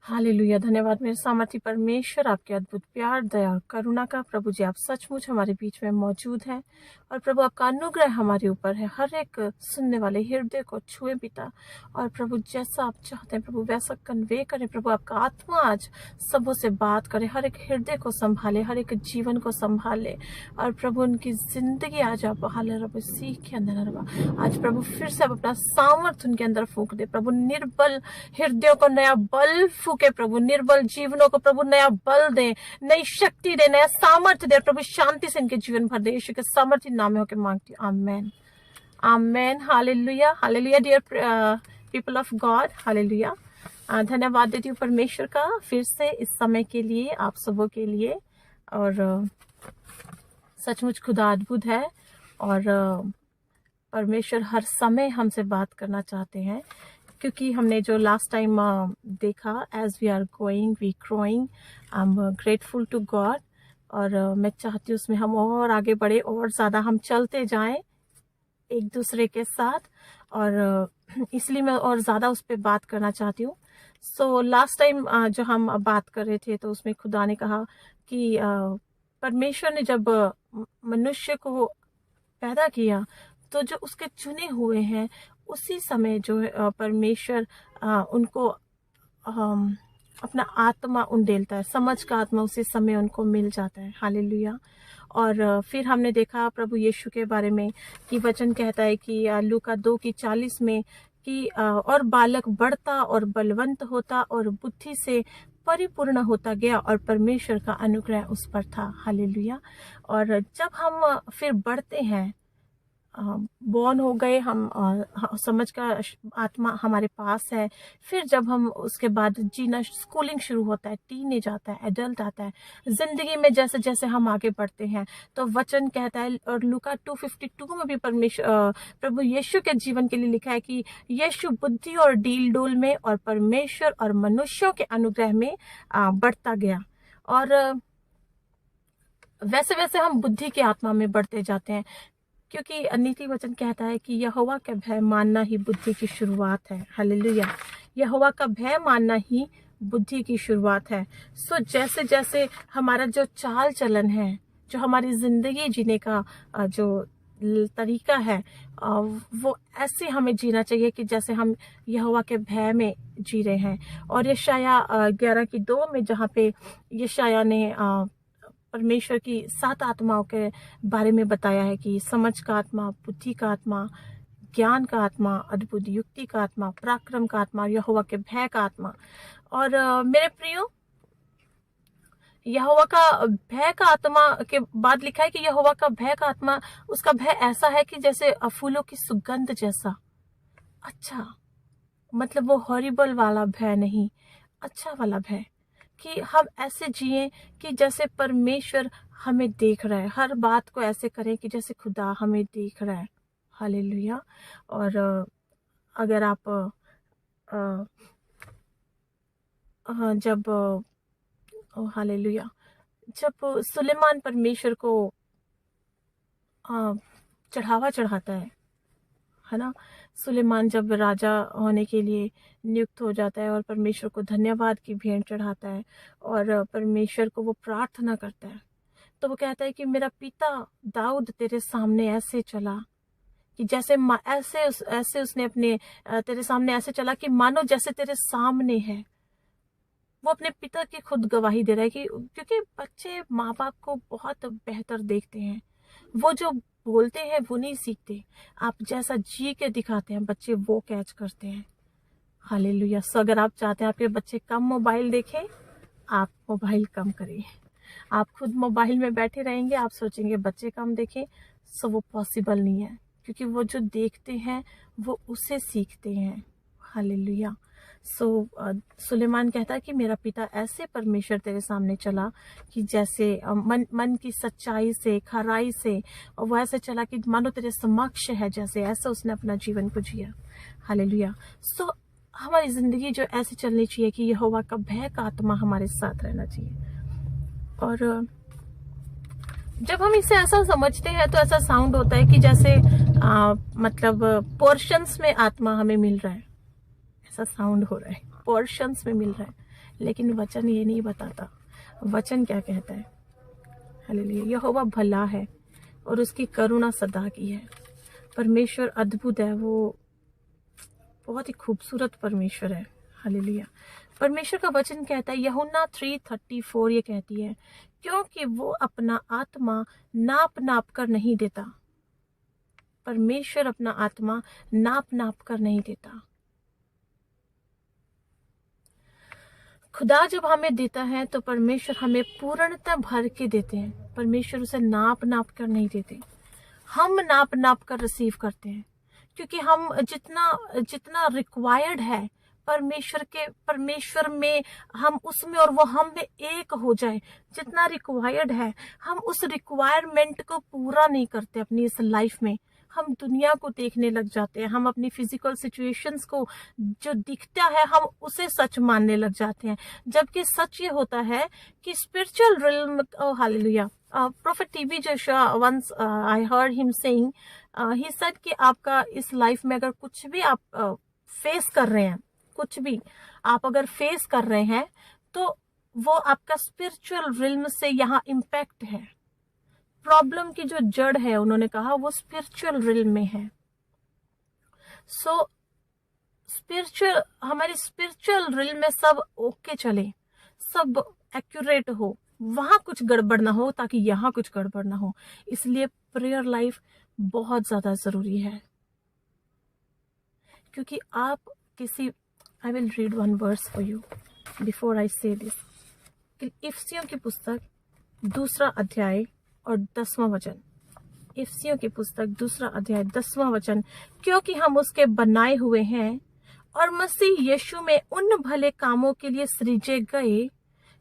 Hallelujah. धन्यवाद मेरे सामर्थी परमेश्वर, आपके अद्भुत प्यार, दया और करुणा का। प्रभु जी, आप सचमुच हमारे बीच में मौजूद हैं और प्रभु आपका अनुग्रह हमारे ऊपर है। हर एक सुनने वाले हृदय को छुए पिता, और प्रभु जैसा आप चाहते हैं प्रभु वैसा कन्वे करें। प्रभु आपका आत्मा आज सबों से बात करे, हर एक हृदय को संभाले, हर एक जीवन को संभाले, और प्रभु उनकी जिंदगी आज आप रब सीख के अंदर आज प्रभु फिर से आप अपना सामर्थ्य उनके अंदर फूंक दे। प्रभु निर्बल हृदयों को नया बल फूके, प्रभु निर्बल जीवनों को प्रभु नया बल दे, नई शक्ति दे, नया सामर्थ्य दे। प्रभु शांति से इनके जीवन भर दे। यीशु के सामर्थ्य नाम में होकर मांगती हूँ, amen amen. Hallelujah hallelujah. Dear people of God, hallelujah. धन्यवाद देती हूँ परमेश्वर का फिर से इस समय के लिए, आप सबों के लिए। और सचमुच खुदा अद्भुत है, और परमेश्वर हर समय हमसे बात करना चाहते हैं, क्योंकि हमने जो लास्ट टाइम देखा, as we are going we growing, I am grateful to God. और मैं चाहती हूँ उसमें हम और आगे बढ़े, और ज़्यादा हम चलते जाएं एक दूसरे के साथ, और इसलिए मैं और ज़्यादा उस पर बात करना चाहती हूँ। सो लास्ट टाइम जो हम बात कर रहे थे, तो उसमें खुदा ने कहा कि परमेश्वर ने जब मनुष्य को पैदा किया, तो जो उसके चुने हुए हैं उसी समय जो है परमेश्वर उनको अपना आत्मा उंडेलता है, समझ का आत्मा उसी समय उनको मिल जाता है। हालेलुया। और फिर हमने देखा प्रभु यीशु के बारे में कि वचन कहता है कि लूका 2:40 में कि और बालक बढ़ता और बलवंत होता और बुद्धि से परिपूर्ण होता गया, और परमेश्वर का अनुग्रह उस पर था। हालेलुया। और जब हम फिर बढ़ते हैं, बॉर्न हो गए हम, समझ का आत्मा हमारे पास है, फिर जब हम उसके बाद जीना, स्कूलिंग शुरू होता है, टीनेज आता है, एडल्ट आता है, जिंदगी में जैसे जैसे हम आगे बढ़ते हैं, तो वचन कहता है, और लूका 2:52 में भी परमेश्वर प्रभु यीशु के जीवन के लिए लिखा है कि यीशु बुद्धि और डील डोल में और परमेश्वर और मनुष्यों के अनुग्रह में बढ़ता गया। और वैसे वैसे हम बुद्धि की आत्मा में बढ़ते जाते हैं, क्योंकि नीति वचन कहता है कि यहोवा का भय मानना ही बुद्धि की शुरुआत है। हालेलुया। यहोवा का भय मानना ही बुद्धि की शुरुआत है। सो जैसे जैसे हमारा जो चाल चलन है, जो हमारी जिंदगी जीने का जो तरीका है, वो ऐसे हमें जीना चाहिए कि जैसे हम यहोवा के भय में जी रहे हैं। और यशाया 11:2 में, जहाँ पे यशाया ने परमेश्वर की 7 आत्माओं के बारे में बताया है कि समझ का आत्मा, बुद्धि का आत्मा, ज्ञान का आत्मा, अद्भुत युक्ति का आत्मा, पराक्रम का आत्मा, यहोवा के भय का आत्मा। और मेरे प्रियो, यहोवा का भय का आत्मा के बाद लिखा है कि यहोवा का भय का आत्मा, उसका भय ऐसा है कि जैसे फूलों की सुगंध जैसा। अच्छा, मतलब वो हॉरिबल वाला भय नहीं, अच्छा वाला भय, कि हम ऐसे जिए कि जैसे परमेश्वर हमें देख रहा है। हर बात को ऐसे करें कि जैसे खुदा हमें देख रहा है। हालेलुया। और अगर आप जब हालेलुया, जब सुलेमान परमेश्वर को चढ़ावा चढ़ाता है ना, सुलेमान जब राजा होने के लिए नियुक्त हो जाता है और परमेश्वर को धन्यवाद की भेंट चढ़ाता है, और परमेश्वर को वो प्रार्थना करता है, तो वो कहता है कि मेरा पिता दाऊद तेरे सामने ऐसे चला कि जैसे ऐसे उसने अपने तेरे सामने ऐसे चला कि मानो जैसे तेरे सामने है। वो अपने पिता की खुद गवाही दे रहा है कि क्योंकि बच्चे माँ बाप को बहुत बेहतर देखते हैं, वो जो बोलते हैं वो नहीं सीखते, आप जैसा जी के दिखाते हैं बच्चे वो कैच करते हैं। हालेलुया। सो अगर आप चाहते हैं आपके बच्चे कम मोबाइल देखें, आप मोबाइल कम करिए। आप खुद मोबाइल में बैठे रहेंगे, आप सोचेंगे बच्चे कम देखें, सो वो पॉसिबल नहीं है, क्योंकि वो जो देखते हैं वो उसे सीखते हैं। हालेलुया। सो सुलेमान कहता है कि मेरा पिता ऐसे परमेश्वर तेरे सामने चला कि जैसे मन की सच्चाई से, खराई से, और वो ऐसे चला कि मानो तेरे समक्ष है, जैसे ऐसा उसने अपना जीवन को जिया। हालेलुया। सो हमारी जिंदगी जो ऐसे चलनी चाहिए कि यहोवा का भय का आत्मा हमारे साथ रहना चाहिए। और जब हम इसे ऐसा समझते हैं तो ऐसा साउंड होता है कि जैसे मतलब पोर्शंस में आत्मा हमें मिल रहा है, ऐसा साउंड हो रहा है, पोर्शंस में मिल रहा है। लेकिन वचन ये नहीं बताता। वचन क्या कहता है? हालेलुया। यहोवा भला है और उसकी करुणा सदा की है। परमेश्वर अद्भुत है, वो बहुत ही खूबसूरत परमेश्वर है। हालेलुया। परमेश्वर का वचन कहता है, यूहन्ना 3:34 ये कहती है, क्योंकि वो अपना आत्मा नाप नाप कर नहीं देता। परमेश्वर अपना आत्मा नाप नाप कर नहीं देता। खुदा जब हमें देता है तो परमेश्वर हमें पूर्णता भर के देते हैं। परमेश्वर उसे नाप नाप कर नहीं देते, हम नाप नाप कर रिसीव करते हैं। क्योंकि हम जितना जितना रिक्वायर्ड है परमेश्वर में, हम उसमें और वो हम में एक हो जाए, जितना रिक्वायर्ड है हम उस रिक्वायरमेंट को पूरा नहीं करते अपनी इस लाइफ में। हम दुनिया को देखने लग जाते हैं, हम अपनी फिजिकल सिचुएशंस को जो दिखता है हम उसे सच मानने लग जाते हैं, जबकि सच ये होता है कि spiritual realm, hallelujah, Prophet T.B. Joshua once I heard him saying, he said कि आपका इस लाइफ में अगर कुछ भी आप फेस कर रहे हैं, कुछ भी आप अगर फेस कर रहे हैं तो वो आपका स्पिरिचुअल रिल्म से यहाँ इम्पैक्ट है। प्रॉब्लम की जो जड़ है, उन्होंने कहा, वो स्पिरिचुअल रिल्म में है। सो स्पिरिचुअल, हमारी स्पिरिचुअल रिल्म में सब ओके चले, सब एक्यूरेट हो, वहां कुछ गड़बड़ ना हो, ताकि यहाँ कुछ गड़बड़ ना हो। इसलिए प्रेयर लाइफ बहुत ज्यादा जरूरी है। क्योंकि आप किसी, I will read one verse for you before I say this. इफसियों की पुस्तक 2 अध्याय और 10वां वचन। इफसियों की पुस्तक 2 अध्याय 10वां वचन, क्योंकि हम उसके बनाए हुए हैं और मसीह यीशु में उन भले कामों के लिए सृजे गए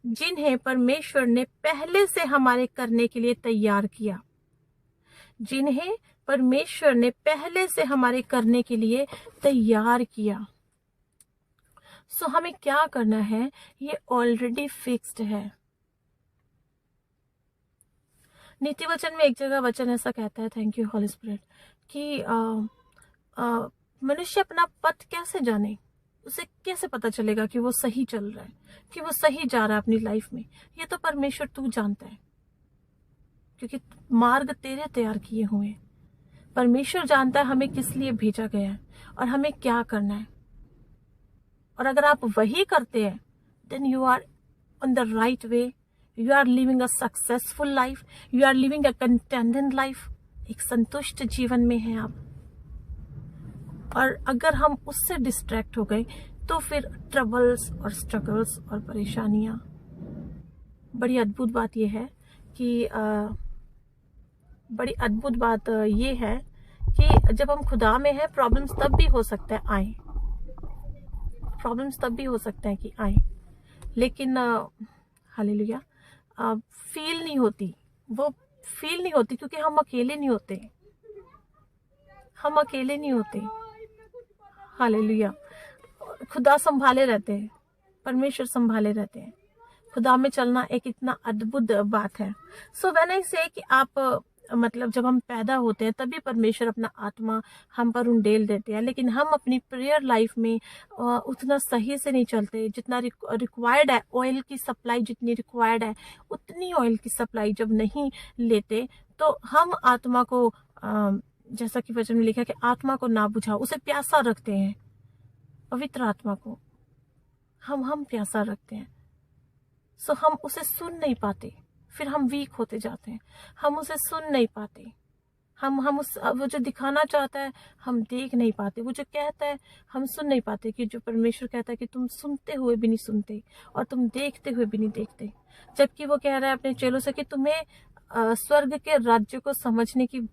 जिन्हें परमेश्वर ने पहले से हमारे करने के लिए तैयार किया। जिन्हें परमेश्वर ने पहले से हमारे करने के लिए तैयार किया। सो हमें क्या करना है? ये ऑलरेडी फिक्स्ड है। नीति वचन में एक जगह वचन ऐसा कहता है, थैंक यू हॉली स्पिरिट, कि मनुष्य अपना पथ कैसे जाने? उसे कैसे पता चलेगा कि वो सही चल रहा है, कि वो सही जा रहा है अपनी लाइफ में? ये तो परमेश्वर तू जानता है, क्योंकि मार्ग तेरे तैयार किए हुए हैं। परमेश्वर जानता है हमें किस लिए भेजा गया है और हमें क्या करना है। और अगर आप वही करते हैं, then you are on the right way, you are living a successful life, you are living a contented life. एक संतुष्ट जीवन में हैं आप। और अगर हम उससे डिस्ट्रैक्ट हो गए तो फिर ट्रबल्स और स्ट्रगल्स और परेशानियां। बड़ी अद्भुत बात यह है कि ये है कि जब हम खुदा में हैं, प्रॉब्लम्स तब भी हो सकता है आए, प्रॉब्लम्स तब भी हो सकते हैं कि आए, लेकिन हालेलुया, फील नहीं होती, वो फील नहीं होती, क्योंकि हम अकेले नहीं होते, हम अकेले नहीं होते। हालेलुया, खुदा संभाले रहते हैं, परमेश्वर संभाले रहते हैं। खुदा में चलना एक इतना अद्भुत बात है। सो व्हेन आई से कि आप मतलब जब हम पैदा होते हैं तभी परमेश्वर अपना आत्मा हम पर उंडेल देते हैं, लेकिन हम अपनी प्रेयर लाइफ में उतना सही से नहीं चलते जितना रिक्वायर्ड है। ऑयल की सप्लाई जितनी रिक्वायर्ड है उतनी ऑयल की सप्लाई जब नहीं लेते तो हम आत्मा को जैसा कि वचन में लिखा है कि आत्मा को ना बुझाओ, उसे प्यासा रखते हैं। पवित्र आत्मा को हम प्यासा रखते हैं। सो हम उसे सुन नहीं पाते, फिर हम वीक होते जाते हैं। हम उसे सुन नहीं पाते, हम उस वो जो दिखाना चाहता है हम देख नहीं पाते, वो जो कहता है हम सुन नहीं पाते। कि जो परमेश्वर कहता है कि तुम सुनते हुए भी नहीं सुनते और तुम देखते हुए भी नहीं देखते, जबकि वो कह रहा है अपने चेलों से कि तुम्हें स्वर्ग के राज्य को समझने की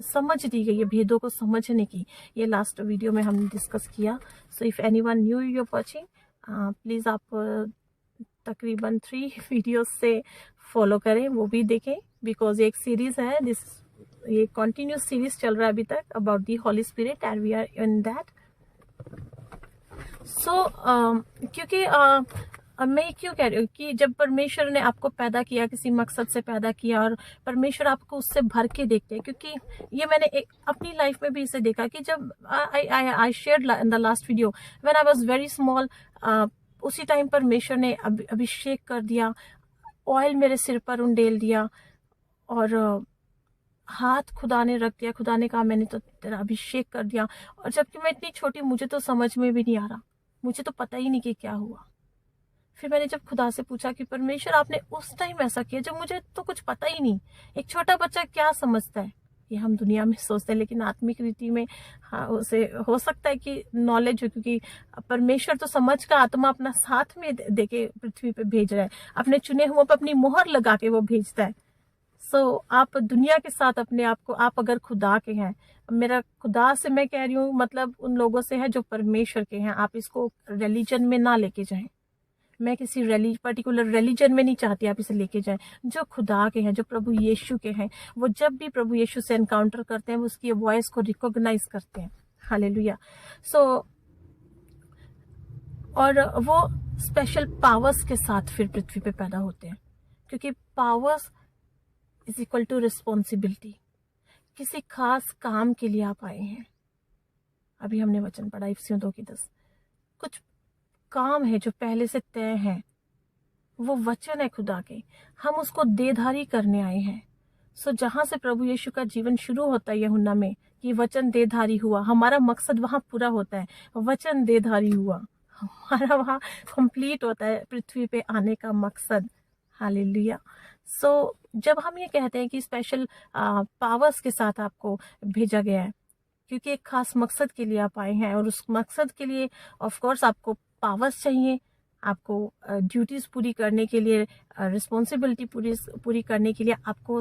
समझ दी गई है, भेदों को समझने की। ये लास्ट वीडियो में हमने डिस्कस किया। So if anyone new you watching, please आप तकरीबन 3 वीडियोस से फॉलो करें, वो भी देखें, बिकॉज एक सीरीज है, ये कंटिन्यूस सीरीज चल रहा है अभी तक about the holy spirit and we are in that. So क्योंकि मैं क्यों कह रही हूँ कि जब परमेश्वर ने आपको पैदा किया, किसी मकसद से पैदा किया, और परमेश्वर आपको उससे भर के देखते हैं। क्योंकि ये मैंने अपनी लाइफ में भी इसे देखा कि जब I shared in the last video, when I was very small, उसी टाइम परमेश्वर ने अभिषेक कर दिया, ऑयल मेरे सिर पर उंडेल दिया और हाथ खुदा ने रख दिया। खुदा ने कहा मैंने तो तेरा अभिषेक कर दिया। और जबकि मैं इतनी छोटी, मुझे तो समझ में भी नहीं आ रहा, मुझे तो पता ही नहीं कि क्या हुआ। फिर मैंने जब खुदा से पूछा कि परमेश्वर आपने उस टाइम ऐसा किया जब मुझे तो कुछ पता ही नहीं, एक छोटा बच्चा क्या समझता है, ये हम दुनिया में सोचते हैं, लेकिन आत्मिक रीति में हाँ उसे हो सकता है कि नॉलेज हो, क्योंकि परमेश्वर तो समझ का आत्मा अपना साथ में देके पृथ्वी पे भेज रहा है, अपने चुने हुए पर अपनी मोहर लगा के वो भेजता है। आप दुनिया के साथ अपने आप को, आप अगर खुदा के हैं, मेरा खुदा से मैं कह रही हूँ, मतलब उन लोगों से है जो परमेश्वर के हैं, आप इसको रिलीजन में ना लेके जाएं। मैं किसी पर्टिकुलर रिलीजन में नहीं चाहती आप इसे लेके जाएं। जो खुदा के हैं, जो प्रभु यीशु के हैं, वो जब भी प्रभु यीशु से एनकाउंटर करते हैं, वो उसकी वॉइस को रिकॉग्नाइज करते हैं। हालेलुया। और वो स्पेशल पावर्स के साथ फिर पृथ्वी पे पैदा होते हैं, क्योंकि powers is equal to responsibility. किसी खास काम के लिए आप आए हैं। अभी हमने वचन पढ़ा इफिसियों 2:10। कुछ काम है जो पहले से तय है, वो वचन है खुदा के, हम उसको देधारी करने आए हैं। जहां से प्रभु यीशु का जीवन शुरू होता है यूहन्ना में, कि वचन देधारी हुआ, हमारा मकसद वहां पूरा होता है। वचन देधारी हुआ, हमारा वहां कंप्लीट होता है पृथ्वी पे आने का मकसद। हालेलुया। जब हम ये कहते हैं कि स्पेशल पावर्स के साथ आपको भेजा गया है, क्योंकि एक खास मकसद के लिए आप आए हैं, और उस मकसद के लिए ऑफ कोर्स आपको पावर्स चाहिए, आपको ड्यूटीज पूरी करने के लिए, रिस्पॉन्सिबिलिटी पूरी करने के लिए आपको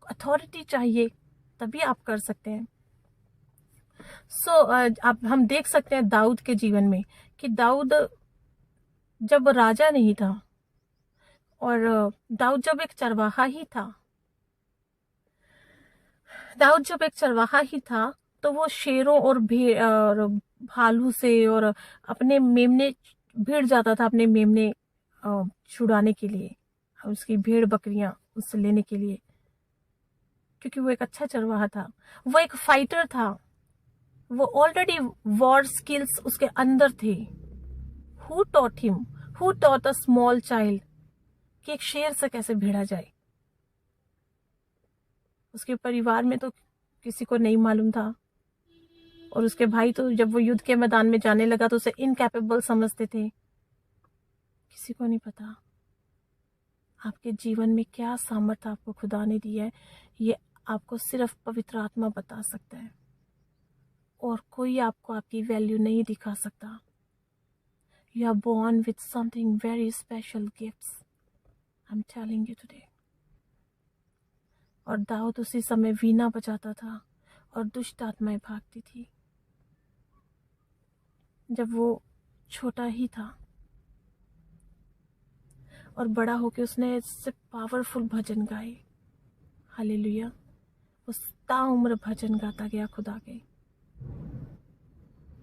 अथॉरिटी चाहिए, तभी आप कर सकते हैं। आप हम देख सकते हैं दाऊद के जीवन में कि दाऊद जब राजा नहीं था, और दाऊद जब एक चरवाहा ही था, तो वो शेरों और भालू से और अपने मेमने भिड़ जाता था, अपने मेमने छुड़ाने के लिए, उसकी भेड़ बकरियां उससे लेने के लिए, क्योंकि वो एक अच्छा चरवाहा था, वो एक फाइटर था, वो ऑलरेडी वॉर स्किल्स उसके अंदर थे। Who taught a small child कि एक शेर से कैसे भिड़ा जाए। उसके परिवार में तो किसी को नहीं मालूम था, और उसके भाई तो जब वो युद्ध के मैदान में जाने लगा तो उसे इनकैपेबल समझते थे। किसी को नहीं पता आपके जीवन में क्या सामर्थ्य आपको खुदा ने दी है, ये आपको सिर्फ पवित्र आत्मा बता सकता है, और कोई आपको आपकी वैल्यू नहीं दिखा सकता। You are born with something very special gifts, I am telling you today. और दाऊद उसी समय वीणा बजाता था और दुष्ट आत्माएं भागती थी, जब वो छोटा ही था, और बड़ा होके उसने इससे पावरफुल भजन गाए। हालेलुया। उस ताउम्र भजन गाता गया खुदा के।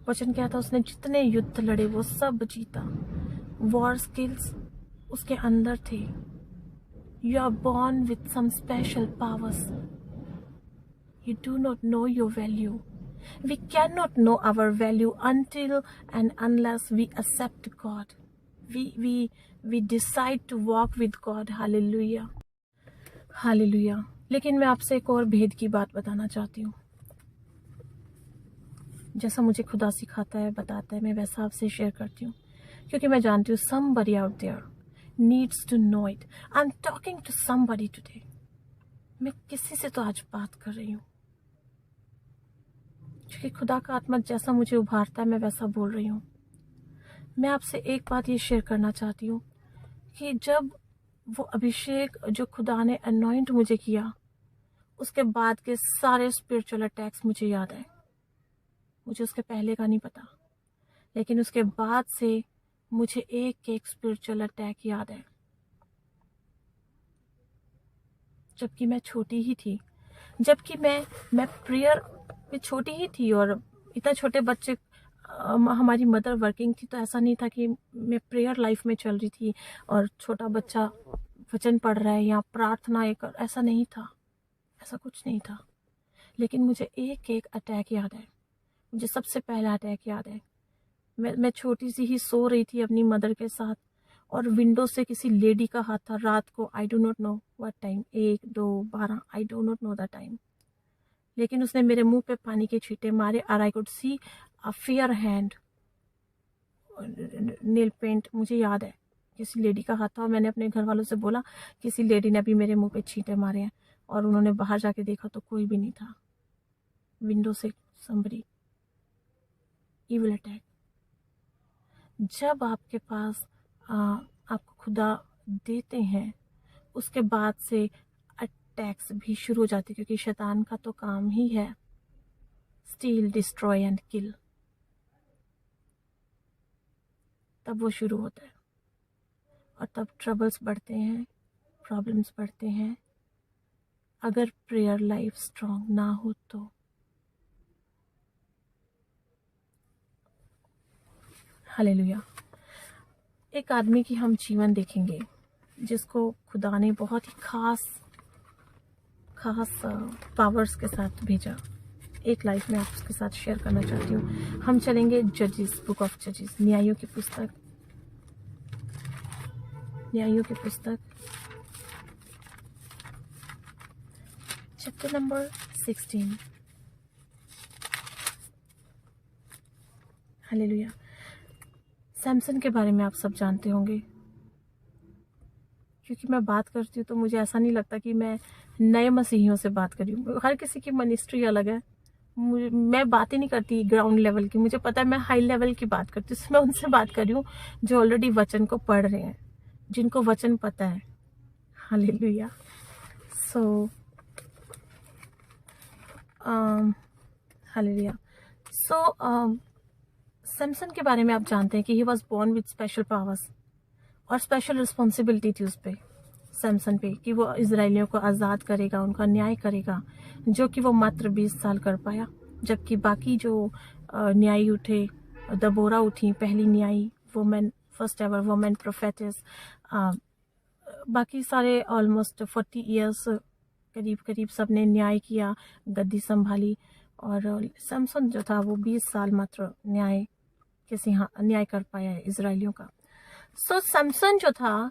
वचन क्या था, उसने जितने युद्ध लड़े वो सब जीता। वॉर स्किल्स उसके अंदर थे। You are born with some special powers. You do not know your value. We cannot know our value until and unless we accept God. We decide to walk with God. Hallelujah. Hallelujah. लेकिन मैं आपसे एक और भेद की बात बताना चाहती हूँ। जैसा मुझे खुदा सिखाता है, बताता है, मैं वैसा आपसे शेयर करती हूँ, क्योंकि मैं जानती हूँ somebody out there needs to know it. I'm talking to somebody today. मैं किसी से तो आज बात कर रही हूँ, क्योंकि खुदा का आत्मा जैसा मुझे उभारता है मैं वैसा बोल रही हूँ। मैं आपसे एक बात ये शेयर करना चाहती हूँ कि जब वो अभिषेक जो खुदा ने अनॉइंट मुझे किया, उसके बाद के सारे स्पिरिचुअल अटैक्स मुझे याद है। मुझे उसके पहले का नहीं पता, लेकिन उसके बाद से मुझे एक एक स्पिरिचुअल अटैक याद है। जबकि मैं छोटी ही थी, जबकि मैं प्रेयर में छोटी ही थी, और इतना छोटे बच्चे, हमारी मदर वर्किंग थी, तो ऐसा नहीं था कि मैं प्रेयर लाइफ में चल रही थी और छोटा बच्चा वचन पढ़ रहा है या प्रार्थना ऐसा नहीं था, ऐसा कुछ नहीं था। लेकिन मुझे एक एक अटैक याद है। मुझे सबसे पहला अटैक याद है मैं छोटी सी ही सो रही थी अपनी मदर के साथ, और विंडो से किसी लेडी का हाथ था रात को, I do not know what time, 1, 2, 12, I do not know the time, लेकिन उसने मेरे मुंह पे पानी के छींटे मारे और I could see a fair hand, nail paint, मुझे याद है किसी लेडी का हाथ था। और मैंने अपने घर वालों से बोला किसी लेडी ने अभी मेरे मुंह पे छींटे मारे हैं, और उन्होंने बाहर जाके देखा तो कोई भी नहीं था। विंडो से somebody evil attack। जब आपके पास आपको खुदा देते हैं, उसके बाद से अटैक्स भी शुरू हो जाते, क्योंकि शैतान का तो काम ही है स्टील, डिस्ट्रॉय एंड किल। तब वो शुरू होता है, और तब ट्रबल्स बढ़ते हैं, प्रॉब्लम्स बढ़ते हैं, अगर प्रेयर लाइफ स्ट्रांग ना हो तो। हालेलुया। एक आदमी की हम जीवन देखेंगे जिसको खुदा ने बहुत ही खास पावर्स के साथ भेजा। एक लाइफ में आप उसके साथ शेयर करना चाहती हूँ। हम चलेंगे जजेस, बुक ऑफ जजेस, न्यायों की पुस्तक, न्यायों की पुस्तक, चैप्टर नंबर 16। हालेलुया। सैमसन के बारे में आप सब जानते होंगे, क्योंकि मैं बात करती हूँ तो मुझे ऐसा नहीं लगता कि मैं नए मसीहियों से बात कर रही हूँ। हर किसी की मिनिस्ट्री अलग है। मैं बात ही नहीं करती ग्राउंड लेवल की, मुझे पता है मैं हाई लेवल की बात करती हूँ। मैं उनसे बात कर रही हूँ जो ऑलरेडी वचन को पढ़ रहे हैं, जिनको वचन पता है। Hallelujah. So hallelujah. So Samson के बारे में आप जानते हैं कि he was born with special powers, और स्पेशल रिस्पॉन्सिबिलिटी थी उस पर, सैमसन पे, कि वो इजरायलियों को आज़ाद करेगा, उनका न्याय करेगा, जो कि वो मात्र 20 साल कर पाया। जबकि बाकी जो न्यायी उठे, दबोरा उठी, पहली न्यायी वुमेन, फर्स्ट एवर वुमेन प्रोफेटिस, बाकी सारे ऑलमोस्ट 40 ईयर्स करीब करीब सबने न्याय किया, गद्दी संभाली। और सैमसन जो था वो 20 साल मात्र न्याय कर पाया है इजरायलियों का। सो सैमसन जो था,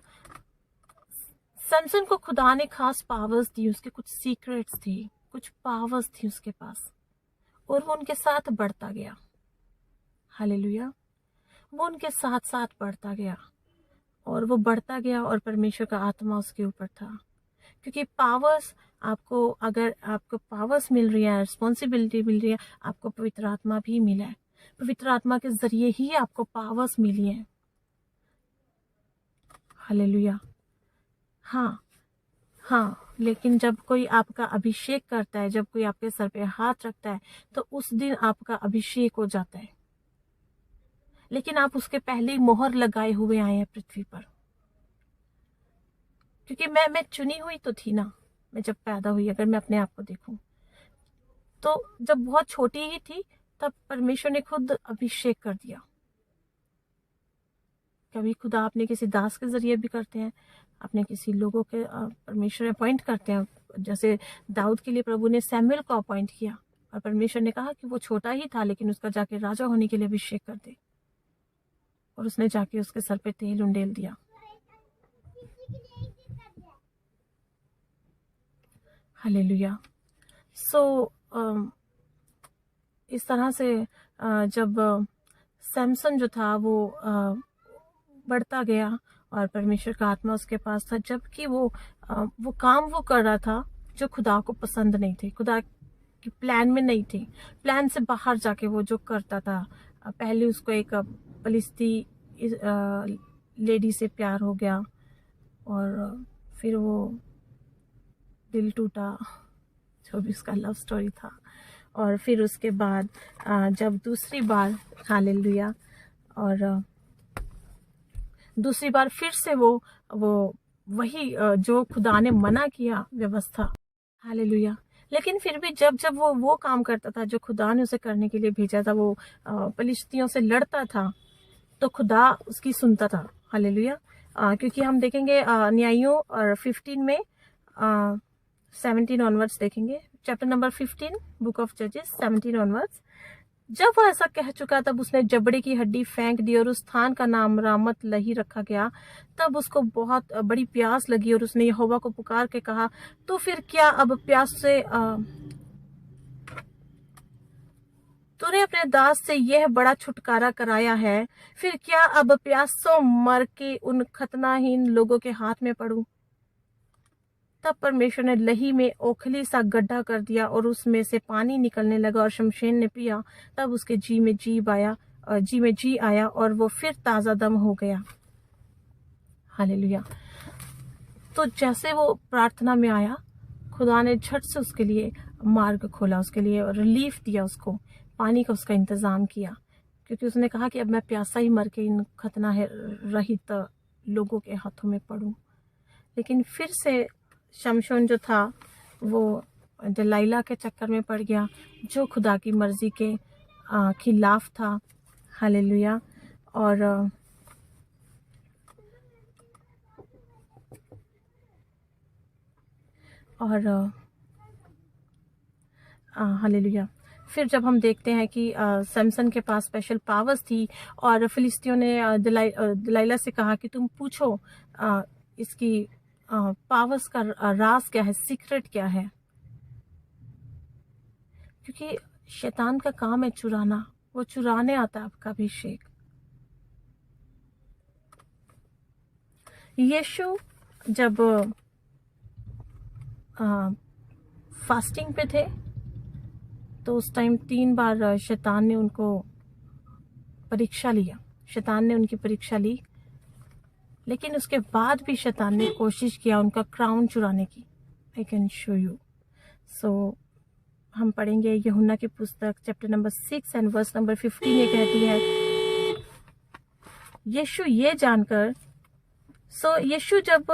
सैमसन को खुदा ने खास पावर्स दी, उसके कुछ सीक्रेट्स थी, कुछ पावर्स थी उसके पास, और वो उनके साथ बढ़ता गया। हालेलुया। वो उनके साथ साथ बढ़ता गया, और वो बढ़ता गया, और परमेश्वर का आत्मा उसके ऊपर था। क्योंकि पावर्स आपको, अगर आपको पावर्स मिल रही है, रिस्पॉन्सिबिलिटी मिल रही है, आपको पवित्र आत्मा भी मिला है। पवित्र आत्मा के जरिए ही आपको पावर्स मिली है। हालेलुया। हाँ, लेकिन जब कोई आपका अभिषेक करता है, जब कोई आपके सर पे हाथ रखता है, तो उस दिन आपका अभिषेक हो जाता है। लेकिन आप उसके पहले ही मोहर लगाए हुए आए हैं पृथ्वी पर। क्योंकि मैं चुनी हुई तो थी ना, मैं जब पैदा हुई, अगर मैं अपने आप को देखूं तो जब बहुत छोटी ही थी तब परमेश्वर ने खुद अभिषेक कर दिया। कभी खुदा अपने किसी दास के जरिए भी करते हैं, अपने किसी लोगों के परमेश्वर अपॉइंट करते हैं। जैसे दाऊद के लिए प्रभु ने सैमुएल को अपॉइंट किया, और परमेश्वर ने कहा कि वो छोटा ही था लेकिन उसका जाके राजा होने के लिए अभिषेक कर दे, और उसने जाके उसके सर पे तेल उंडेल दिया। हालेलुया। सो इस तरह से जब सैमसन जो था वो बढ़ता गया, और परमेश्वर का आत्मा उसके पास था, जबकि वो काम वो कर रहा था जो खुदा को पसंद नहीं थे, खुदा के प्लान में नहीं थे। प्लान से बाहर जाके वो जो करता था, पहले उसको एक फलिस्ती लेडी से प्यार हो गया, और फिर वो दिल टूटा, जो भी उसका लव स्टोरी था। और फिर उसके बाद जब दूसरी बार, हालेलुया, और दूसरी बार फिर से वो वही जो खुदा ने मना किया व्यवस्था, हालेलुया। लेकिन फिर भी जब जब वो काम करता था जो खुदा ने उसे करने के लिए भेजा था, वो फलिश्तियों से लड़ता था, तो खुदा उसकी सुनता था। हालेलुया। क्योंकि हम देखेंगे न्यायों और 15 में 17 ऑनवर्ड्स देखेंगे, चैप्टर नंबर 15 बुक ऑफ जजेस 17 ऑनवर्ड्स। जब वह ऐसा कह चुका तब उसने जबड़े की हड्डी फेंक दी और उस स्थान का नाम रामत लही रखा गया। तब उसको बहुत बड़ी प्यास लगी और उसने यहोवा को पुकार के कहा, तो फिर क्या अब प्यास से तूने अपने दास से यह बड़ा छुटकारा कराया है, फिर क्या अब प्यासों मर के उन खतनाहीन लोगों के हाथ में पड़ूं? तब परमेश्वर ने लही में ओखली सा गड्ढा कर दिया और उसमें से पानी निकलने लगा और शमशेन ने पिया। तब उसके जी में जी आया और वो फिर ताजा दम हो गया। हालेलुया। तो जैसे वो प्रार्थना में आया, खुदा ने झट से उसके लिए मार्ग खोला, उसके लिए रिलीफ दिया, उसको पानी का उसका इंतजाम किया, क्योंकि उसने कहा कि अब मैं प्यासा ही मर के इन खतना रहित लोगों के हाथों में पड़ूं। लेकिन फिर से शमशोन जो था वो दलाइला के चक्कर में पड़ गया, जो खुदा की मर्जी के खिलाफ था। हालेलुया। और हालेलुया। फिर जब हम देखते हैं कि सैमसन के पास स्पेशल पावर्स थी और फिलिस्तियों ने दलाइला से कहा कि तुम पूछो इसकी पावर्स का राज क्या है, सीक्रेट क्या है, क्योंकि शैतान का काम है चुराना, वो चुराने आता है आपका अभिषेक। यीशु जब फास्टिंग पे थे तो उस टाइम 3 बार शैतान ने उनको परीक्षा लिया, शैतान ने उनकी परीक्षा ली, लेकिन उसके बाद भी शैतान ने कोशिश किया उनका क्राउन चुराने की। I can show you. So हम पढ़ेंगे यूहन्ना की पुस्तक chapter number 6 and verse number 15। ये कहती है, यीशु ये जानकर, यीशु जब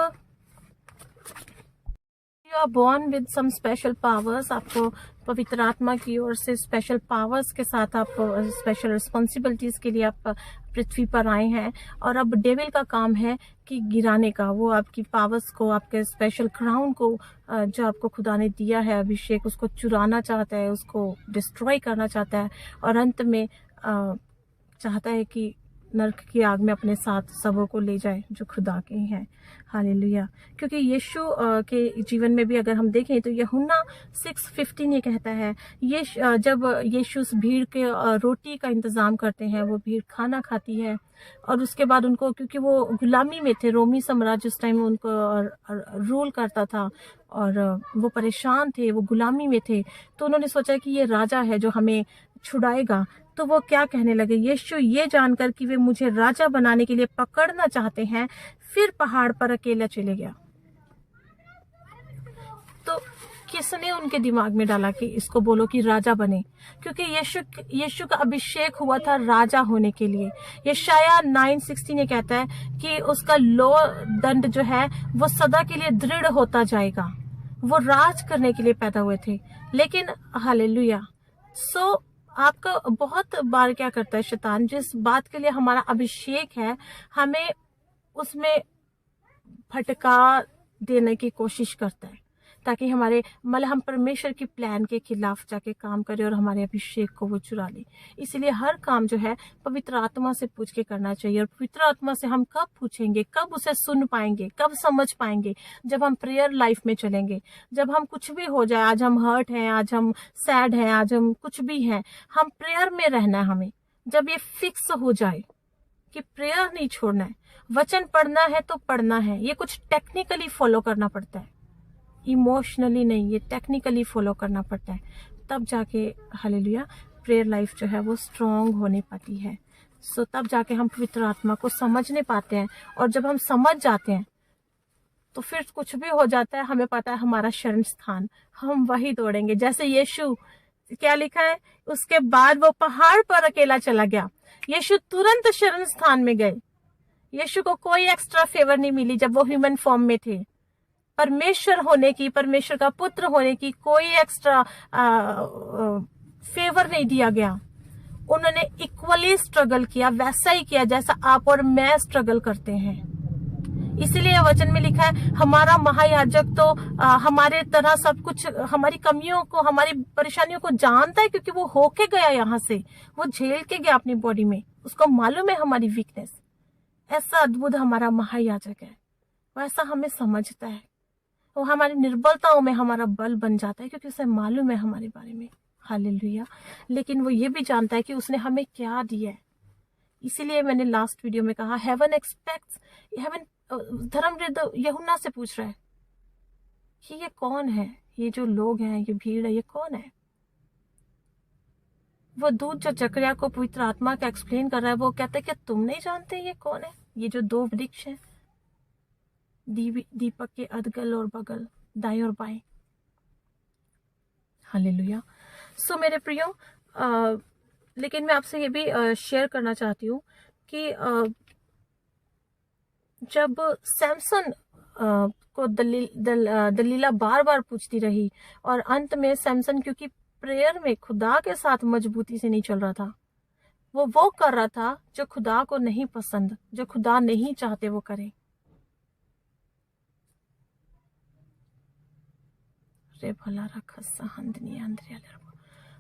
you are born with some special powers, आपको पवित्र आत्मा की ओर से स्पेशल पावर्स के साथ आप स्पेशल रिस्पॉन्सिबिलिटीज के लिए आप पृथ्वी पर आए हैं, और अब डेविल का काम है कि गिराने का, वो आपकी पावर्स को, आपके स्पेशल क्राउन को जो आपको खुदा ने दिया है अभिषेक, उसको चुराना चाहता है, उसको डिस्ट्रॉय करना चाहता है, और अंत में चाहता है कि नरक की आग में अपने साथ सबों को ले जाए जो खुदा के हैं। हालेलुया। क्योंकि यीशु के जीवन में भी अगर हम देखें तो यूहन्ना 6:15 ये कहता है, ये जब यीशु उस भीड़ के रोटी का इंतजाम करते हैं, वो भीड़ खाना खाती है, और उसके बाद उनको, क्योंकि वो गुलामी में थे, रोमी साम्राज्य उस टाइम उनको रूल करता था और वो परेशान थे, वो गुलामी में थे, तो उन्होंने सोचा कि ये राजा है जो हमें छुड़ाएगा। तो वो क्या कहने लगे, यीशु ये जानकर कि वे मुझे राजा बनाने के लिए पकड़ना चाहते हैं, फिर पहाड़ पर अकेला चले गया। तो किसने उनके दिमाग में डाला कि इसको बोलो कि राजा बने, क्योंकि यीशु का अभिषेक हुआ था राजा होने के लिए। यशायाह 9:16 ये कहता है कि उसका लो दंड जो है वो सदा के लिए दृढ़ होता जाएगा, वो राज करने के लिए पैदा हुए थे। लेकिन हालेलुया। आपका बहुत बार क्या करता है शैतान, जिस बात के लिए हमारा अभिषेक है, हमें उसमें भटका देने की कोशिश करता है, ताकि हम परमेश्वर की प्लान के खिलाफ जाके काम करें और हमारे अभिषेक को वो चुरा ले। इसलिए हर काम जो है पवित्र आत्मा से पूछ के करना चाहिए, और पवित्र आत्मा से हम कब पूछेंगे, कब उसे सुन पाएंगे, कब समझ पाएंगे, जब हम प्रेयर लाइफ में चलेंगे। जब हम कुछ भी हो जाए, आज हम हर्ट हैं, आज हम सैड हैं, आज हम कुछ भी हैं, हम प्रेयर में रहना है। हमें जब ये फिक्स हो जाए कि प्रेयर नहीं छोड़ना है, वचन पढ़ना है तो पढ़ना है, ये कुछ टेक्निकली फॉलो करना पड़ता है, इमोशनली नहीं, ये टेक्निकली फॉलो करना पड़ता है, तब जाके हालेलुया प्रेयर लाइफ जो है वो स्ट्रांग होने पाती है। तब जाके हम पवित्र आत्मा को समझने पाते हैं, और जब हम समझ जाते हैं तो फिर कुछ भी हो जाता है, हमें पता है हमारा शरण स्थान, हम वही दौड़ेंगे। जैसे यीशु, क्या लिखा है, उसके बाद वो पहाड़ पर अकेला चला गया, यीशु तुरंत शरण स्थान में गए। यीशु को कोई एक्स्ट्रा फेवर नहीं मिली जब वो ह्यूमन फॉर्म में थे। परमेश्वर होने की, परमेश्वर का पुत्र होने की कोई एक्स्ट्रा फेवर नहीं दिया गया। उन्होंने इक्वली स्ट्रगल किया, वैसा ही किया जैसा आप और मैं स्ट्रगल करते हैं। इसीलिए वचन में लिखा है हमारा महायाजक तो हमारे तरह सब कुछ, हमारी कमियों को, हमारी परेशानियों को जानता है, क्योंकि वो होके गया यहाँ से, वो झेल के गया अपनी बॉडी में, उसको मालूम है हमारी वीकनेस। ऐसा अद्भुत हमारा महायाजक है, वैसा हमें समझता है, वो हमारी निर्बलताओं में हमारा बल बन जाता है, क्योंकि उसे मालूम है हमारे बारे में। हालेलुया। लेकिन वो ये भी जानता है कि उसने हमें क्या दिया है। इसीलिए मैंने लास्ट वीडियो में कहा हेवन एक्सपेक्ट्स, हेवन धर्मवृद्ध यूहन्ना से पूछ रहा है कि ये कौन है, ये जो लोग हैं, ये भीड़ है, ये कौन है। वो दूत जो जकरिया को पवित्र आत्मा का एक्सप्लेन कर रहा है, वो कहते हैं कि तुम नहीं जानते ये कौन है। ये जो दो वृक्ष हैं, दीपक के अधगल और बगल, दाएं और बाएं। हालेलुया। सो मेरे प्रियो, लेकिन मैं आपसे ये भी शेयर करना चाहती हूँ कि जब सैमसन को दलीला बार बार पूछती रही, और अंत में सैमसन, क्योंकि प्रेयर में खुदा के साथ मजबूती से नहीं चल रहा था, वो कर रहा था जो खुदा को नहीं पसंद, जो खुदा नहीं चाहते वो करे। रे भला रखा सहंदनी अंदरिया,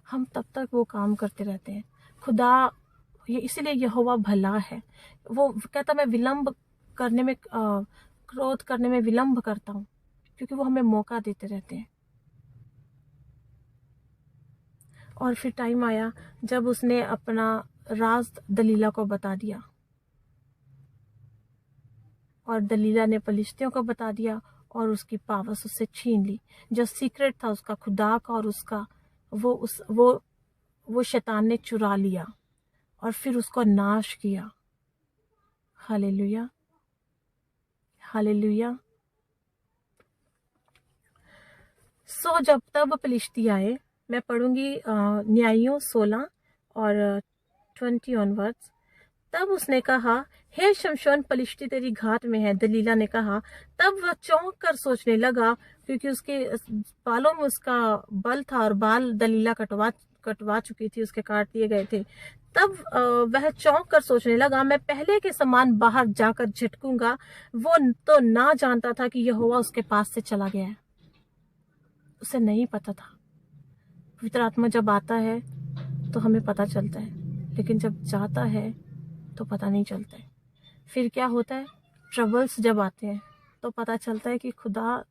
हम तब तक वो काम करते रहते हैं। खुदा, ये इसीलिए यहोवा भला है। वो कहता मैं विलंब करने में, क्रोध करने में विलंब करता हूँ, क्योंकि वो हमें मौका देते रहते हैं। और फिर टाइम आया जब उसने अपना राज दलीला को बता दिया, और दलीला ने पलिश्तियों को बता दिया, और उसकी पावस उससे छीन ली। जो सीक्रेट था उसका खुदा का और उसका, वो शैतान ने चुरा लिया और फिर उसको नाश किया। Hallelujah, hallelujah. सो जब तब पलिश्ती आए, मैं पढ़ूंगी न्यायियों 16 और 20 ऑनवर्ड्स। तब उसने कहा, हे शमशोन, पलिश्ती तेरी घात में है। दलीला ने कहा। तब वह चौंक कर सोचने लगा, क्योंकि उसके बालों में उसका बल था और बाल दलीला कटवा चुकी थी, उसके काट दिए गए थे। तब वह चौंक कर सोचने लगा, मैं पहले के समान बाहर जाकर झटकूंगा। वो तो ना जानता था कि यहोवा उसके पास से चला गया है, उसे नहीं पता था। पवित्र आत्मा जब आता है तो हमें पता चलता है, लेकिन जब जाता है तो पता नहीं चलता है। फिर क्या होता है, ट्रबल्स जब आते हैं तो पता चलता है कि खुदा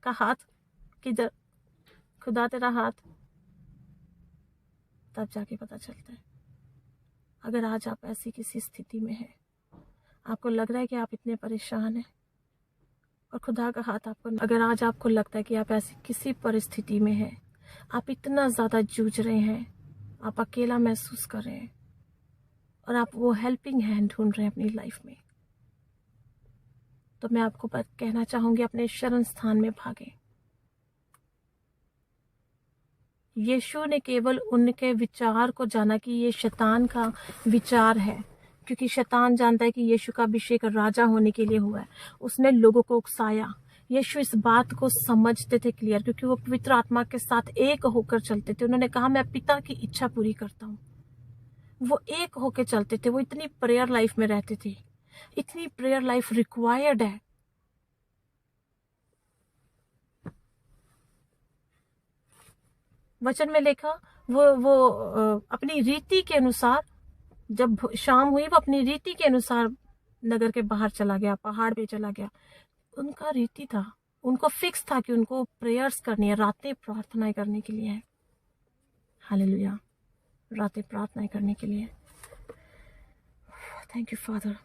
का हाथ किधर, खुदा तेरा हाथ, तब जाके पता चलता है। अगर आज आप ऐसी किसी स्थिति में हैं, आपको लग रहा है कि आप इतने परेशान हैं और खुदा का हाथ आपको, अगर आज आपको लगता है कि आप ऐसी किसी परिस्थिति में हैं, आप इतना ज़्यादा जूझ रहे हैं, आप अकेला महसूस कर रहे हैं, और आप वो हेल्पिंग हैंड ढूंढ रहे हैं अपनी लाइफ में, तो मैं आपको कहना चाहूंगी, अपने शरण स्थान में भागें। यीशु ने केवल उनके विचार को जाना कि ये शैतान का विचार है, क्योंकि शैतान जानता है कि यीशु का अभिषेक राजा होने के लिए हुआ है। उसने लोगों को उकसाया। यीशु इस बात को समझते थे क्लियर, क्योंकि वो पवित्र आत्मा के साथ एक होकर चलते थे। उन्होंने कहा, मैं पिता की इच्छा पूरी करता हूँ। वो एक होकर चलते थे। वो इतनी प्रेयर लाइफ में रहते थे, इतनी प्रेयर लाइफ रिक्वायर्ड है। वचन में लिखा, वो अपनी रीति के अनुसार, जब शाम हुई, वो अपनी रीति के अनुसार नगर के बाहर चला गया, पहाड़ पे चला गया। उनका रीति था, उनको फिक्स था कि उनको प्रेयर्स करनी है, रातें प्रार्थनाएं करने के लिए है। हालेलुया, रातें प्रार्थनाएं करने के लिए। Thank you father.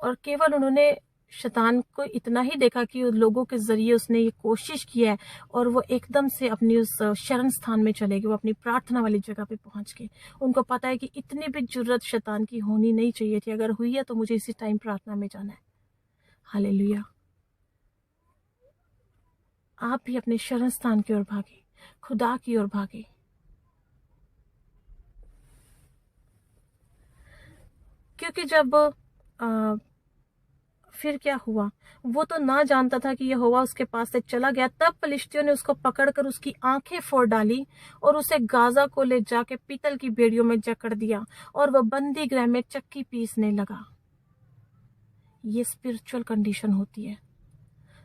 और केवल उन्होंने शैतान को इतना ही देखा कि लोगों के जरिए उसने ये कोशिश की है, और वो एकदम से अपनी उस शरण स्थान में चले गए, वो अपनी प्रार्थना वाली जगह पे पहुंच गए। उनको पता है कि इतनी भी जुर्रत शैतान की होनी नहीं चाहिए थी, अगर हुई है तो मुझे इसी टाइम प्रार्थना में जाना है। हालेलुया। आप भी अपने शरण स्थान की ओर भागे, खुदा की ओर भागे। क्योंकि जब फिर क्या हुआ, वो तो ना जानता था कि यहोवा उसके पास से चला गया। तब फलिश्तियों ने उसको पकड़कर उसकी आंखें फोड़ डाली और उसे गाजा को ले जाके पीतल की बेड़ियों में जकड़ दिया, और वह बंदी गृह में चक्की पीसने लगा। ये स्पिरिचुअल कंडीशन होती है।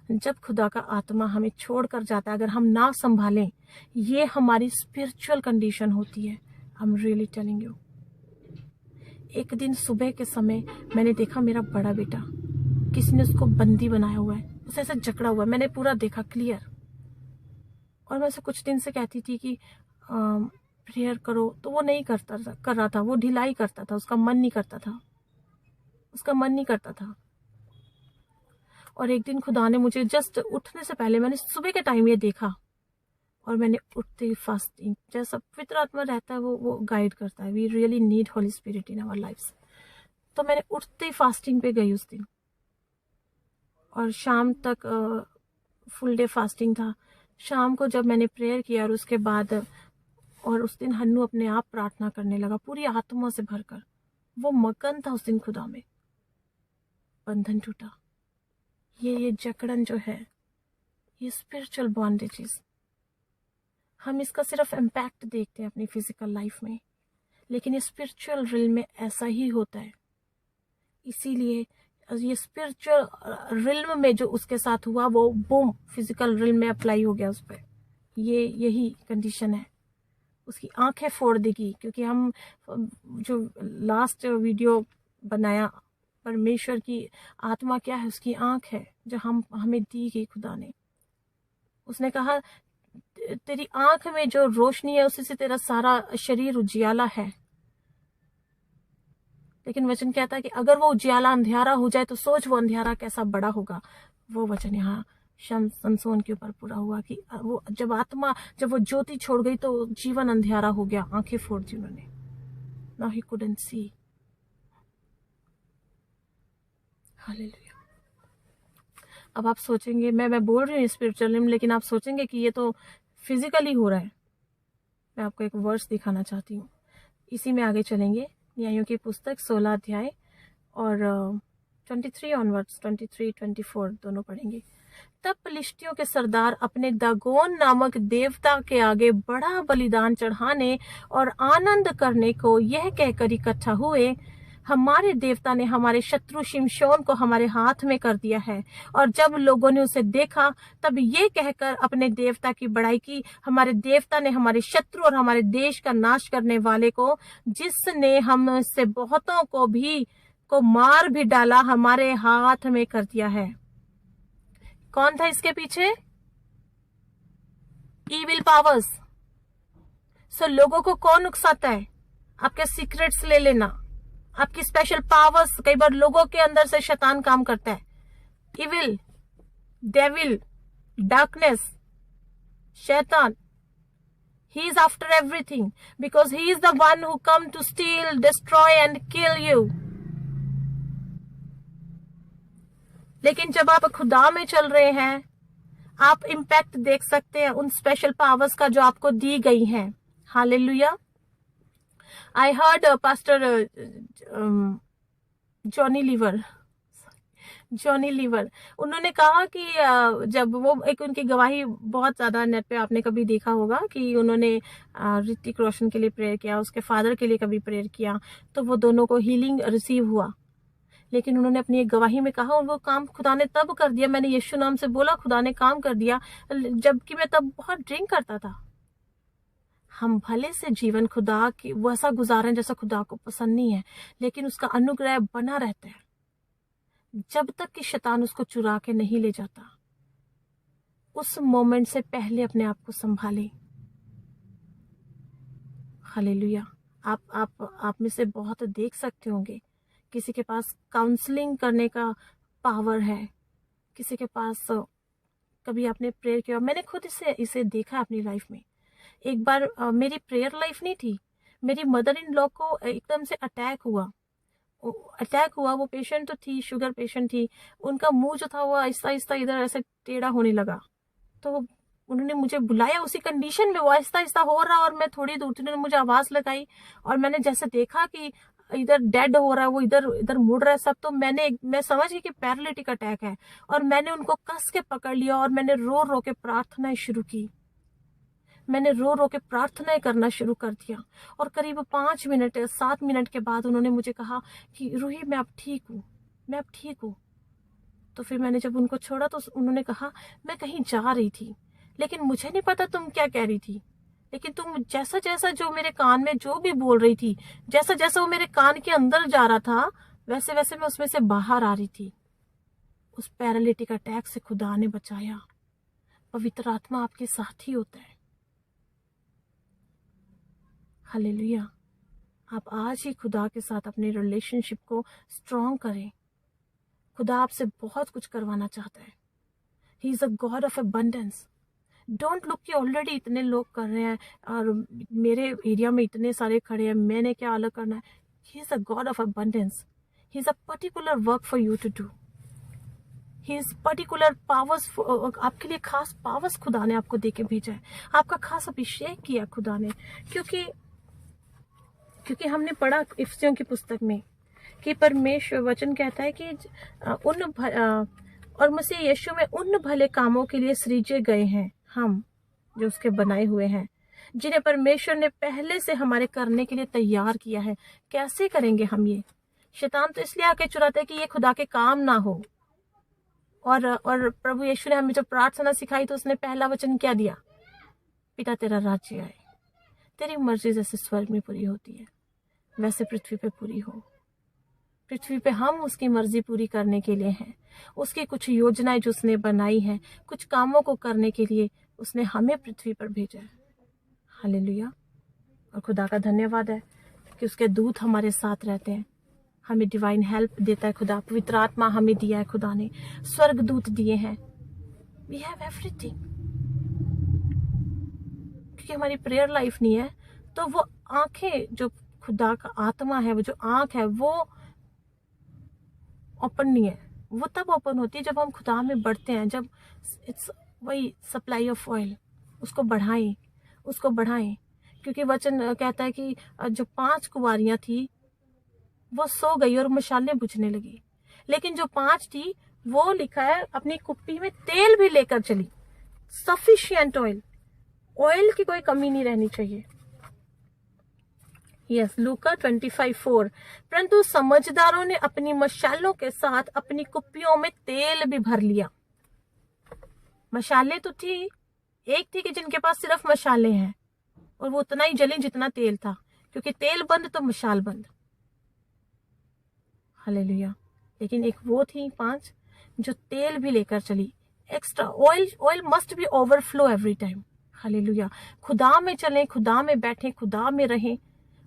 जब खुदा का आत्मा हमें छोड़कर जाता है, अगर हम ना संभालें, ये हमारी स्पिरिचुअल कंडीशन होती है। I am really telling you. एक दिन सुबह के समय मैंने देखा मेरा बड़ा बेटा, किसी ने उसको बंदी बनाया हुआ है, उसे ऐसे जकड़ा हुआ है। मैंने पूरा देखा क्लियर। और मैं उसे कुछ दिन से कहती थी कि प्रेयर करो, तो वो नहीं कर रहा था। वो ढिलाई करता था, उसका मन नहीं करता था। और एक दिन खुदा ने मुझे जस्ट उठने से पहले, मैंने सुबह के टाइम ये देखा, और मैंने उठते ही फास्टिंग, जैसा पवित्र आत्मा रहता है वो गाइड करता है। We really need Holy Spirit in our lives. तो मैंने उठते ही फास्टिंग पे गई उस दिन, और शाम तक फुल डे फास्टिंग था। शाम को जब मैंने प्रेयर किया, और उसके बाद, और उस दिन हन्नू अपने आप प्रार्थना करने लगा पूरी आत्मा से भरकर। वो मगन था उस दिन खुदा में। बंधन टूटा। ये जकड़न जो है, ये स्पिरिचुअल बॉन्डेजेस, हम इसका सिर्फ इम्पैक्ट देखते हैं अपनी फिजिकल लाइफ में, लेकिन ये स्पिरिचुअल रिल्म में ऐसा ही होता है। इसीलिए ये स्पिरिचुअल रिल्म में जो उसके साथ हुआ, वो बूम फिजिकल रिल्म में अप्लाई हो गया उस पर। यही कंडीशन है। उसकी आंखें फोड़ देगी, क्योंकि हम जो लास्ट वीडियो बनाया, परमेश्वर की आत्मा क्या है, उसकी आंख है जो हमें दी गई खुदा ने। उसने कहा तेरी आंख में जो रोशनी है उसी से तेरा सारा शरीर उजियाला है। लेकिन वचन कहता है कि अगर वो उजियाला अंधियारा हो जाए तो सोच वो अंधियारा कैसा बड़ा होगा। वो वचन यहाँ समसोन के ऊपर पूरा हुआ कि वो जब वो ज्योति छोड़ गई तो जीवन अंधियारा हो गया, आंखें फोड़ दी उन्होंने। Now he couldn't see. Hallelujah. अब आप सोचेंगे, मैं बोल रही हूँ स्पिरिचुअल, लेकिन आप सोचेंगे कि ये तो फिजिकली हो रहा है। मैं आपको एक वर्स दिखाना चाहती हूँ, इसी में आगे चलेंगे। न्यायों की पुस्तक 16 अध्याय और 23 ऑनवर्ड्स, 23, 24 दोनों पढ़ेंगे। तब पलिश्तियों के सरदार अपने दागोन नामक देवता के आगे बड़ा बलिदान चढ़ाने और आनंद करने को यह कहकर इकट्ठा हुए, हमारे देवता ने हमारे शत्रु शिमशोन को हमारे हाथ में कर दिया है। और जब लोगों ने उसे देखा, तब ये कहकर अपने देवता की बड़ाई की, हमारे देवता ने हमारे शत्रु और हमारे देश का नाश करने वाले को, जिसने हम से बहुतों को मार भी डाला, हमारे हाथ में कर दिया है। कौन था इसके पीछे? Evil powers. सो लोगों को कौन उकसाता है? आपके सीक्रेट्स ले लेना, आपकी स्पेशल पावर्स। कई बार लोगों के अंदर से शैतान काम करता है। इविल, डेविल, डार्कनेस, शैतान, he is after everything because he is the one who come to steal, destroy and kill you. लेकिन जब आप खुदा में चल रहे हैं, आप इम्पैक्ट देख सकते हैं उन स्पेशल पावर्स का जो आपको दी गई हैं। Hallelujah. I heard pastor Johnny Lever, उन्होंने कहा कि जब वो एक उनकी गवाही बहुत ज्यादा नेट पे आपने कभी देखा होगा कि उन्होंने ऋतिक रोशन के लिए प्रेयर किया, उसके फादर के लिए कभी प्रेयर किया, तो वो दोनों को हीलिंग रिसीव हुआ। लेकिन उन्होंने अपनी एक गवाही में कहा, वो काम खुदा ने तब कर दिया, मैंने यीशु नाम से बोला, खुदा ने काम कर दिया, जबकि मैं तब बहुत ड्रिंक करता था। हम भले से जीवन खुदा की वैसा गुजारें जैसा खुदा को पसंद नहीं है, लेकिन उसका अनुग्रह बना रहता है जब तक कि शैतान उसको चुरा के नहीं ले जाता। उस मोमेंट से पहले अपने आप को संभालें। हालेलुया। आप में से बहुत देख सकते होंगे, किसी के पास काउंसलिंग करने का पावर है, किसी के पास कभी आपने प्रेयर किया। मैंने खुद इसे देखा अपनी लाइफ में। एक बार मेरी प्रेयर लाइफ नहीं थी, मेरी मदर इन लॉ को एकदम से अटैक हुआ। वो पेशेंट तो थी, शुगर पेशेंट थी, उनका मुंह जो था वो आहिस्ता आहिस्ता इधर ऐसे टेढ़ा होने लगा। तो उन्होंने मुझे बुलाया उसी कंडीशन में, वो आहिस्ता आहिस्ता हो रहा, और मैं थोड़ी दूर थी, उन्होंने मुझे आवाज लगाई, और मैंने जैसे देखा कि इधर डेड हो रहा है, वो इधर मुड़ रहा है सब, तो मैं समझ गई कि पैरालिटिक अटैक है, और मैंने उनको कस के पकड़ लिया, और मैंने रो रो के प्रार्थनाएं शुरू की। मैंने रो रो के प्रार्थनाएं करना शुरू कर दिया, और करीब 7 मिनट के बाद उन्होंने मुझे कहा कि रूही मैं अब ठीक हूँ। तो फिर मैंने जब उनको छोड़ा तो उन्होंने कहा मैं कहीं जा रही थी, लेकिन मुझे नहीं पता तुम क्या कह रही थी, लेकिन तुम जैसा जैसा जो मेरे कान में जो भी बोल रही थी, जैसा जैसा वो मेरे कान के अंदर जा रहा था, वैसे वैसे मैं उसमें से बाहर आ रही थी। उस पैरालिटिक अटैक से खुदा ने बचाया। पवित्र आत्मा आपके साथ ही होता है। हालेलुया। आप आज ही खुदा के साथ अपने रिलेशनशिप को स्ट्रॉन्ग करें। खुदा आपसे बहुत कुछ करवाना चाहता है। He is a God of abundance. Don't look कि ऑलरेडी इतने लोग कर रहे हैं और मेरे एरिया में इतने सारे खड़े हैं, मैंने क्या अलग करना है। He is a God of abundance. He is a particular work for you to do. He is particular powers, आपके लिए खास पावर्स खुदा ने आपको देके भेजा है। आपका खास अभिषेक किया खुदा ने, क्योंकि हमने पढ़ा इफिसियों की पुस्तक में कि परमेश्वर वचन कहता है कि और मसीह यीशु में उन भले कामों के लिए सृजे गए हैं हम जो उसके बनाए हुए हैं, जिन्हें परमेश्वर ने पहले से हमारे करने के लिए तैयार किया है। कैसे करेंगे हम ये? शैतान तो इसलिए आके चुराता है कि ये खुदा के काम ना हो। और प्रभु यीशु ने हमें जब प्रार्थना सिखाई तो उसने पहला वचन क्या दिया? पिता तेरा राज्य आए, तेरी मर्जी जैसे स्वर्ग में पूरी होती है वैसे पृथ्वी पे पूरी हो। पृथ्वी पे हम उसकी मर्जी पूरी करने के लिए हैं। उसकी कुछ योजनाएं जो उसने बनाई हैं, कुछ कामों को करने के लिए उसने हमें पृथ्वी पर भेजा है। हालेलुया। और खुदा का धन्यवाद है कि उसके दूत हमारे साथ रहते हैं, हमें डिवाइन हेल्प देता है खुदा। पवित्र आत्मा हमें दिया है खुदा ने, स्वर्ग दूत दिए हैं। We have everything. क्योंकि हमारी प्रेयर लाइफ नहीं है तो वो आंखें जो खुदा का आत्मा है, वो जो आंख है वो ओपन नहीं है। वो तब ओपन होती है जब हम खुदा में बढ़ते हैं, जब इट्स वही सप्लाई ऑफ ऑयल, उसको बढ़ाएं। क्योंकि वचन कहता है कि जो 5 कुंवारियां थी वो सो गई और मशालें बुझने लगी, लेकिन जो 5 थी वो लिखा है अपनी कुप्पी में तेल भी लेकर चली। सफिशिएंट ऑयल की कोई कमी नहीं रहनी चाहिए। यस, लूका 25:4। परंतु समझदारों ने अपनी मशालों के साथ अपनी कुप्पियों में तेल भी भर लिया। मशाले तो थी, एक थी कि जिनके पास सिर्फ मशाले हैं और वो उतना ही जली जितना तेल था, क्योंकि तेल बंद तो मशाल बंद। हालेलुया। लेकिन एक वो थी 5 जो तेल भी लेकर चली। Extra oil must be overflow every time. Hallelujah. खुदा में चलें, खुदा में बैठें, खुदा में रहें,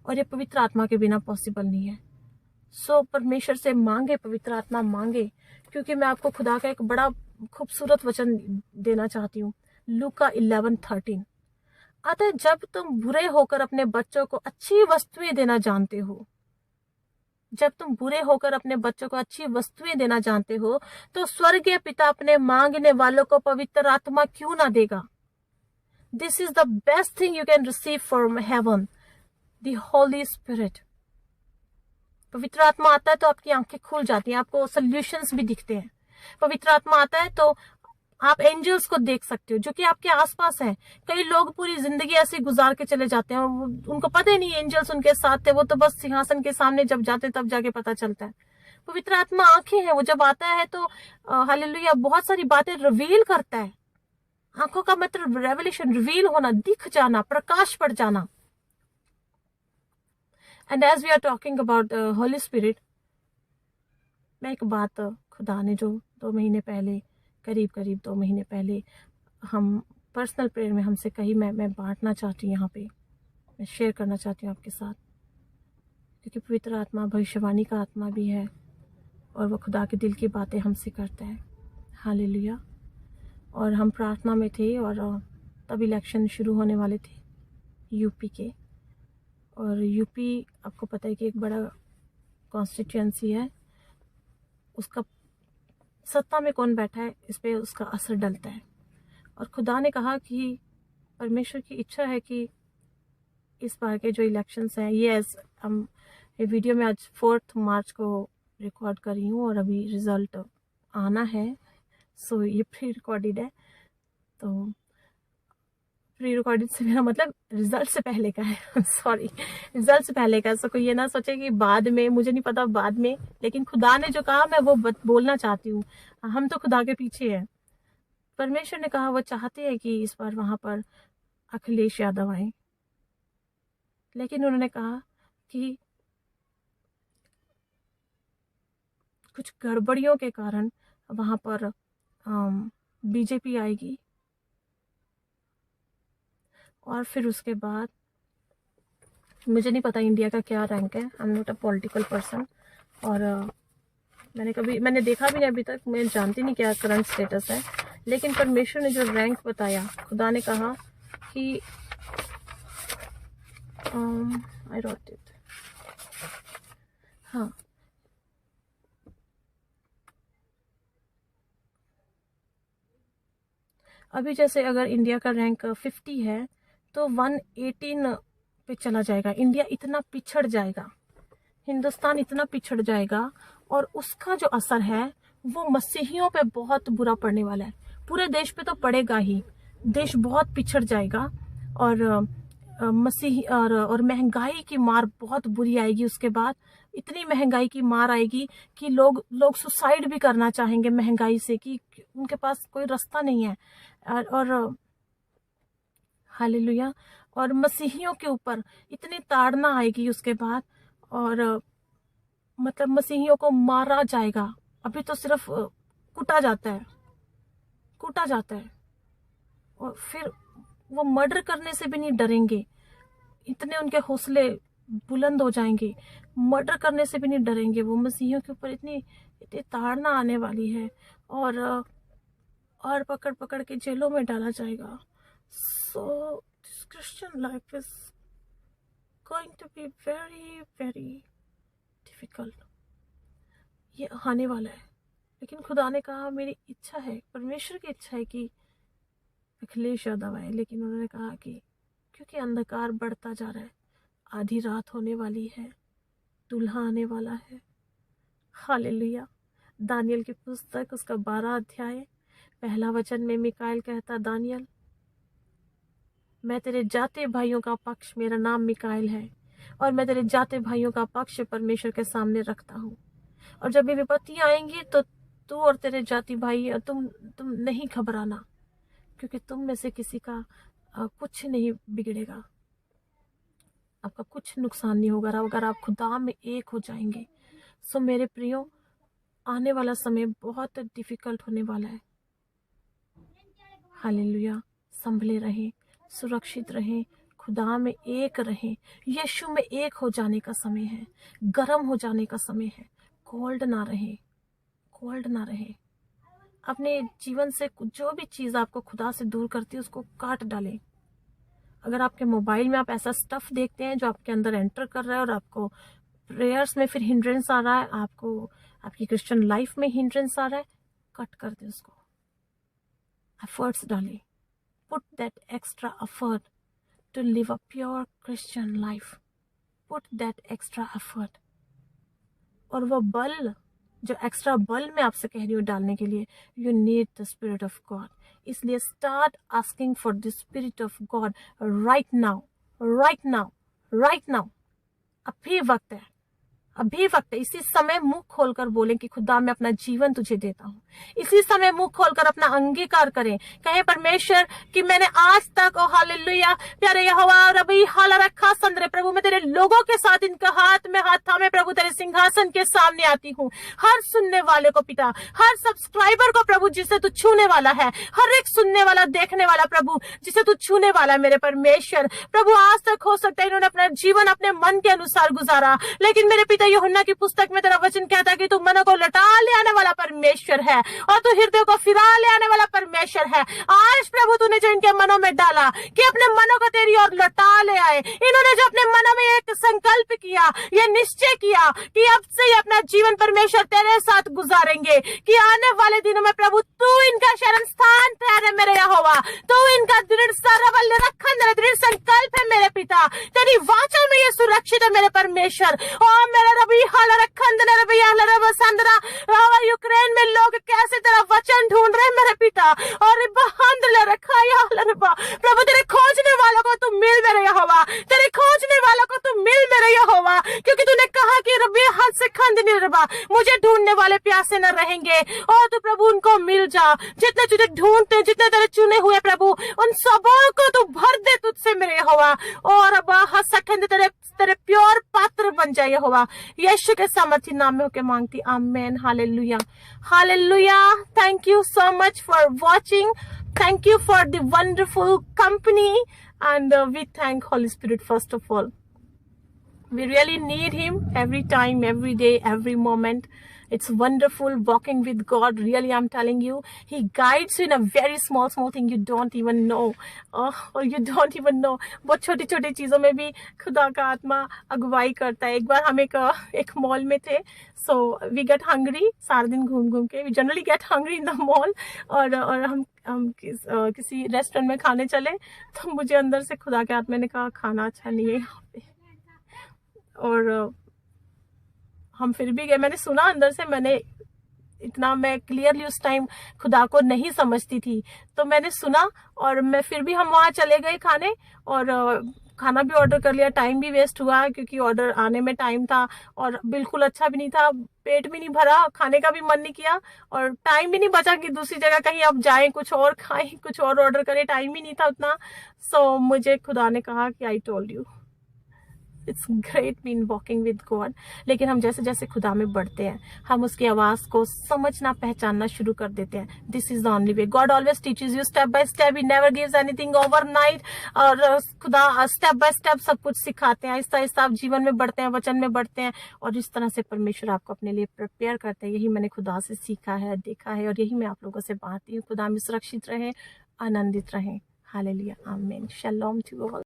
और ये पवित्र आत्मा के बिना पॉसिबल नहीं है। सो परमेश्वर से मांगे, पवित्र आत्मा मांगे। क्योंकि मैं आपको खुदा का एक बड़ा खूबसूरत वचन देना चाहती हूँ, लूका 11:13। अतः जब तुम बुरे होकर अपने बच्चों को अच्छी वस्तुएं देना जानते हो, जब तुम बुरे होकर अपने बच्चों को अच्छी वस्तुएं देना जानते हो, तो स्वर्गीय पिता अपने मांगने वालों को पवित्र आत्मा क्यों ना देगा? This is the best thing you can receive from heaven, the Holi spirit. पवित्र आत्मा आता है तो आपकी आंखें खुल जाती हैं, आपको सॉल्यूशंस भी दिखते हैं। पवित्र आत्मा आता है तो आप एंजल्स को देख सकते हो जो कि आपके आसपास हैं। कई लोग पूरी जिंदगी ऐसे गुजार के चले जाते हैं और उनको पता ही नहीं एंजल्स उनके साथ थे, वो तो बस सिंहासन के सामने जब जाते तब जाके पता चलता है। पवित्र आत्मा आंखें हैं, वो जब आता है तो हालेलुया बहुत सारी बातें रिवील करता है। आंखों का मतलब रेवलेशन, रिवील होना, दिख जाना, प्रकाश पड़ जाना। And as we are talking about Holy Spirit, मैं एक बात खुदा ने जो 2 महीने पहले, करीब 2 महीने पहले हम पर्सनल प्रेयर में हमसे कही, मैं बांटना चाहती हूँ यहाँ पे, मैं शेयर करना चाहती हूँ आपके साथ। क्योंकि पवित्र आत्मा भविष्यवाणी का आत्मा भी है और वो खुदा के दिल की बातें हमसे करता है। हालेलुया। और हम प्रार्थना में थे और तब इलेक्शन शुरू होने वाले थे यूपी के। और यूपी आपको पता है कि एक बड़ा कॉन्स्टिट्यूएंसी है, उसका सत्ता में कौन बैठा है इस पे उसका असर डलता है। और खुदा ने कहा कि परमेश्वर की इच्छा है कि इस बार के जो इलेक्शंस हैं, ये वीडियो में आज 4 मार्च को रिकॉर्ड कर रही हूँ और अभी रिजल्ट आना है, सो ये प्री रिकॉर्डेड है। तो प्री रिकॉर्डेड से मेरा मतलब रिजल्ट से पहले का है सॉरी, रिजल्ट से पहले का। सो कोई ये ना सोचे कि बाद में, मुझे नहीं पता बाद में, लेकिन खुदा ने जो कहा मैं वो बोलना चाहती हूँ। हम तो खुदा के पीछे हैं। परमेश्वर ने कहा वो चाहते हैं कि इस बार वहां पर अखिलेश यादव आए, लेकिन उन्होंने कहा कि कुछ गड़बड़ियों के कारण वहां पर बीजेपी आएगी, और फिर उसके बाद मुझे नहीं पता इंडिया का क्या रैंक है, I am not a political person, और मैंने देखा भी नहीं अभी तक, मैं जानती नहीं क्या करंट स्टेटस है। लेकिन परमेश्वर ने जो रैंक बताया, खुदा ने कहा कि आई रोट इट, हाँ, अभी जैसे अगर इंडिया का रैंक 50 है तो 118 पे चला जाएगा। इंडिया इतना पिछड़ जाएगा, हिंदुस्तान इतना पिछड़ जाएगा, और उसका जो असर है वो मसीहियों पे बहुत बुरा पड़ने वाला है। पूरे देश पे तो पड़ेगा ही, देश बहुत पिछड़ जाएगा, और मसीह और महंगाई की मार बहुत बुरी आएगी। उसके बाद इतनी महंगाई की मार आएगी कि लोग सुसाइड भी करना चाहेंगे महंगाई से, कि उनके पास कोई रास्ता नहीं है। और हालेलुया, और मसीहियों के ऊपर इतनी ताड़ना आएगी उसके बाद, और मतलब मसीहियों को मारा जाएगा। अभी तो सिर्फ कूटा जाता है, और फिर वो मर्डर करने से भी नहीं डरेंगे, इतने उनके हौसले बुलंद हो जाएंगे, मर्डर करने से भी नहीं डरेंगे वो। मसीहियों के ऊपर इतनी ताड़ना आने वाली है, और पकड़ पकड़ के जेलों में डाला जाएगा। So this Christian life is going to be very very difficult. ये आने वाला है, लेकिन खुदा ने कहा, मेरी इच्छा है, परमेश्वर की इच्छा है कि अखिलेश यादव आए, लेकिन उन्होंने कहा कि क्योंकि अंधकार बढ़ता जा रहा है, आधी रात होने वाली है, दूल्हा आने वाला है। हालेलुया। दानियल की पुस्तक उसका 12 अध्याय 1 वचन में मिकाएल कहता, दानियल, मैं तेरे जाते भाइयों का पक्ष, मेरा नाम मिकाएल है, और मैं तेरे जाते भाइयों का पक्ष परमेश्वर के सामने रखता हूँ। और जब ये विपत्तियां आएंगी तो तू और तेरे जाति भाई, तुम नहीं घबराना, क्योंकि तुम में से किसी का कुछ नहीं बिगड़ेगा, आपका कुछ नुकसान नहीं होगा अगर आप खुदा में एक हो जाएंगे। सो मेरे प्रियो, आने वाला समय बहुत डिफिकल्ट होने वाला है। हालेलुया। संभले रहें, सुरक्षित रहें, खुदा में एक रहें। यीशु में एक हो जाने का समय है, गर्म हो जाने का समय है। कोल्ड ना रहे। अपने जीवन से जो भी चीज़ आपको खुदा से दूर करती है उसको काट डालें। अगर आपके मोबाइल में आप ऐसा स्टफ देखते हैं जो आपके अंदर एंटर कर रहा है और आपको प्रेयर्स में फिर हिंड्रेंस आ रहा है, आपको आपकी क्रिश्चियन लाइफ में हिंड्रेंस आ रहा है, कट कर दे उसको। एफर्ट्स डालें, put that extra effort to live a pure Christian life, put that extra effort. और वो बल, जो एक्स्ट्रा बल मैं आपसे कह रही हूँ डालने के लिए, you need the spirit of God. इसलिए start asking for the spirit of God right now. अभी वक्त है, इसी समय मुंह खोलकर बोलें कि खुदा मैं अपना जीवन तुझे देता हूँ। इसी समय मुंह खोलकर अपना अंगीकार करें, कहे परमेश्वर कि मैंने आज तक, ओ हालेलुया, प्यारे यहोवा रबी हाला रखा संदरे, प्रभु मैं तेरे लोगों के साथ इनका हाथ में हाथ थामे प्रभु तेरे सिंहासन के सामने आती हूँ। हर सुनने वाले को पिता, हर सब्सक्राइबर को प्रभु जिसे तू छूने वाला है, हर एक सुनने वाला देखने वाला प्रभु जिसे तू छूने वाला है मेरे परमेश्वर। प्रभु आज तक हो सकता है इन्होंने अपना जीवन अपने मन के अनुसार गुजारा, लेकिन मेरे पिता यूहन्ना की पुस्तक में तेरा वचन कहता है कि तू मनो को लौटा ले आने वाला परमेश्वर है, और तू हृदय को फिरा ले आने वाला परमेश्वर है। आज प्रभु तूने जो इनके मनों में डाला कि अपने मनों को तेरी ओर लौटा ले आए, इन्होंने जो अपने मनों में एक संकल्प किया, यह निश्चय किया कि अब से ही अपना जीवन परमेश्वर तेरे साथ गुजारेंगे, कि आने वाले दिनों में प्रभु तू इनका शरण स्थान ठहरे मेरे यहोवा, तू इनका दृढ़ सरवल रखन दृढ़ संकल्प है मेरे पिता, तेरी वाचा में ये सुरक्षित है मेरे परमेश्वर। और मेरे रबी हाला रखन रबी हाला रब संदरा यूक्रेन में लोग कैसे तेरा वचन ढूंढ रहे हैं मेरे पिता, और बहंद ले रखा प्रभु तेरे खोजने वालों को तू मिल मेरे यहोवा, तेरे खोजने वालों को तू मिल मेरे यहोवा, क्योंकि तूने कहा कि रब्बे हद से खंड नहीं रबा, मुझे ढूंढने वाले प्यासे न रहेंगे। और तू प्रभु उनको मिल जा, जितने तुझे ढूंढते, जितने तेरे चुने हुए प्रभु, उन सबों को तू भर दे तुझसे मेरे यहोवा। और अब हद से खंड तेरे प्योर पात्र बन जाए यहोवा, यीशु के सामर्थी नाम में होके मांगती, amen. Hallelujah, hallelujah. Thank you so much for watching, thank you for the wonderful company, and we thank Holy Spirit first of all. We really need him every time, every day, every moment. It's wonderful walking with God. Really, I'm telling you, he guides you in a very small thing you don't even know, or you don't even know. बहुत छोटी छोटी चीजों में भी खुदा का आत्मा अगुवाई करता है। एक बार हम एक मॉल में थे, so we get hungry, सारा दिन घूम घूम के we generally get hungry in the mall, और हम किसी रेस्टोरेंट में खाने चले, तो मुझे अंदर से खुदा के आत्मा ने कहा खाना अच्छा नहीं है यहाँ पे, और हम फिर भी गए। मैंने सुना अंदर से, मैं क्लियरली उस टाइम खुदा को नहीं समझती थी, तो मैंने सुना और हम वहाँ चले गए खाने, और खाना भी ऑर्डर कर लिया। टाइम भी वेस्ट हुआ क्योंकि ऑर्डर आने में टाइम था, और बिल्कुल अच्छा भी नहीं था, पेट भी नहीं भरा, खाने का भी मन नहीं किया, और टाइम भी नहीं बचा कि दूसरी जगह कहीं अब जाएं, कुछ और खाएं, कुछ और ऑर्डर करें, टाइम ही नहीं था उतना। सो मुझे खुदा ने कहा कि I told you, it's great been walking with God. लेकिन हम जैसे जैसे खुदा में बढ़ते हैं, हम उसकी आवाज को समझना, पहचानना शुरू कर देते हैं। This is the only way. God always teaches you step by step, he never gives anything overnight. और खुदा स्टेप बाय स्टेप सब कुछ सिखाते हैं, आहिस्ता आहिस्ता आप जीवन में बढ़ते हैं, वचन में बढ़ते हैं, और इस तरह से परमेश्वर आपको अपने लिए प्रिपेयर करते हैं। यही मैंने खुदा से सीखा है, देखा है, और यही मैं आप लोगों से बांटती हूँ। खुदा में सुरक्षित रहें, आनंदित रहें। हालेलुया, आमीन। शलोम टू ऑल।